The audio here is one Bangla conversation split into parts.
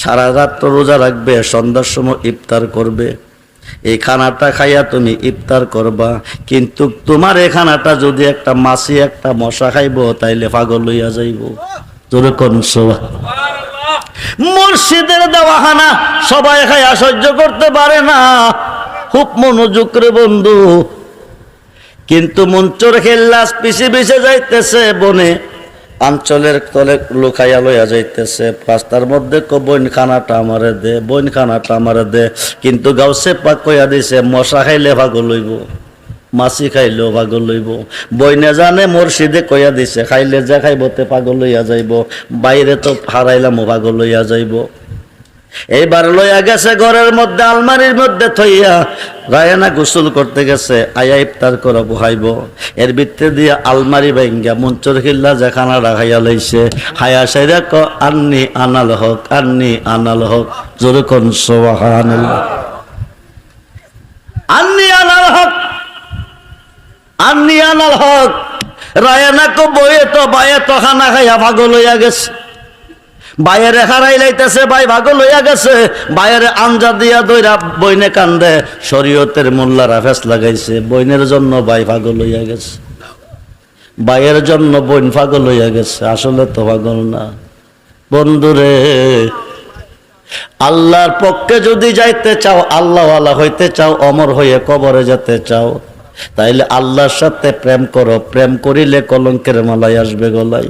সারা রাত রোজা রাখবে, সন্ধ্যার সময় ইফতার করবে। এই খানাটা খাইয়া তুমি ইফতার করবা, কিন্তু তোমার এই খানাটা যদি একটা মাছি একটা মশা খাইব তাইলে পাগল হইয়া যাইব। তোর কোন মুর্শিদের দেওয়া খানা সবাই খাইয়া সহ্য করতে পারে না, খুব মনোযোগ রে বন্ধু। কিন্তু মঞ্চর খেল্লাস পিছে পিছে যাইতেছে বনে, অঞ্চলের তলে লুকাইয়া লইয়া যাইতেছে। রাস্তার মধ্যে বইন খানাটা আমারে দে, বইন খানাটা আমারে দে। কিন্তু গাউসে পাক কইয়া দিছে মশা খাইলে পাগল হইব, মাছি খাইলেও পাগল হইব। বইনে জানে মুর্শিদে কইয়া দিছে খাইলে যা খাইবতে পাগল হইয়া যাইব, বাইরে তো হারাইলাম পাগল হইয়া যাইব। এইবার লইয়া গেছে ঘরের মধ্যে, আলমারির মধ্যে থইয়া রায়না গোসল করতে গেছে, আয়া ইফতার করা বহাইব। এর ভিতরে দিয়ে আলমারি ভাঙ্গা মঞ্চর খিল্লা যে খানা রাখাইয়া লইছে, হায়া সাইরা ক আন্নি আনাল হক, আন্নি আনাল হক। জোরে কোন সুবহানাল্লাহ। আন্নি আনাল হক, আন্নি আনাল হক। রায়না কো বইয়ে তো বায়ে তো খানা খাইয়া পাগল হইয়া গেছে। বাইরে হারাই লাইতেছে, ভাই পাগল হইয়া গেছে। বাইরে আঞ্জা দিয়া দইরা বইনে কান্দে, শরীয়তের মোল্লারা ফেস লাগাইছে বইনের জন্য ভাই পাগল হইয়া গেছে, ভাইয়ের জন্য বইন পাগল হইয়া গেছে। আসলে তো পাগল না বন্ধুরে। আল্লাহর পক্ষে যদি যাইতে চাও, আল্লাহওয়ালা হইতে চাও, অমর হয়ে কবরে যেতে চাও, তাইলে আল্লাহর সাথে প্রেম করো। প্রেম করিলে কলঙ্কের মালাই আসবে গলাই।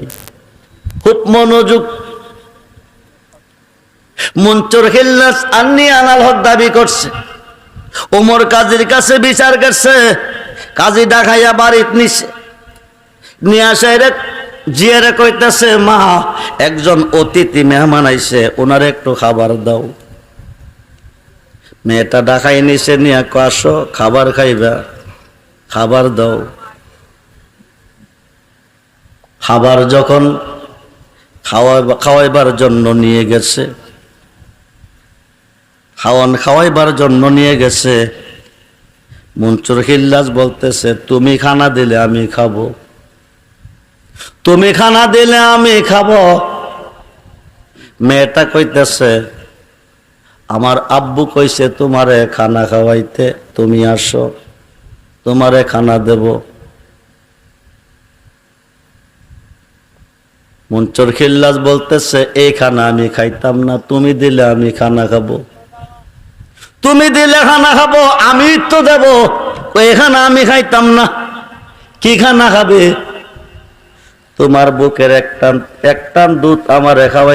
খুব মনোযোগ। মঞ্চর খিল্লাস আন্নি আনাল হক দাবি করছে, ওমর কাজীর কাছে বিচার করছে। কাজী ডাকাইয়া বাড়িত নিছে, নিয়ে আসায় জিয়ারে কইতেছে মা একজন অতিথি মেহমান আইছে, ওনার একটু খাবার দাও। মেয়েটা ডাকাই নিছে, নিয়ে আসো খাবার খাইবা, খাবার দাও। খাবার যখন খাওয়াইবার জন্য নিয়ে গেছে, খাওয়াইবার জন্য নিয়ে গেছে, মনসুর খিল্লাস বলতেছে তুমি খানা দিলে আমি খাবো, তুমি খানা দিলে আমি খাবো। মেয়েটা কইতেছে আমার আব্বু কইছে তোমারে খানা খাওয়াইতে, তুমি আসো তোমারে খানা দেব। মনসুর খিল্লাস বলতেছে এই খানা আমি খাইতাম না, তুমি দিলে আমি খানা খাবো। তুমি দিলে খানা খাবো, আমি তো দেব, ওই খানা আমি খাইতাম না। কি খানা খাবে? তোমার বুকের এক টান দুধ আমার খাওয়াই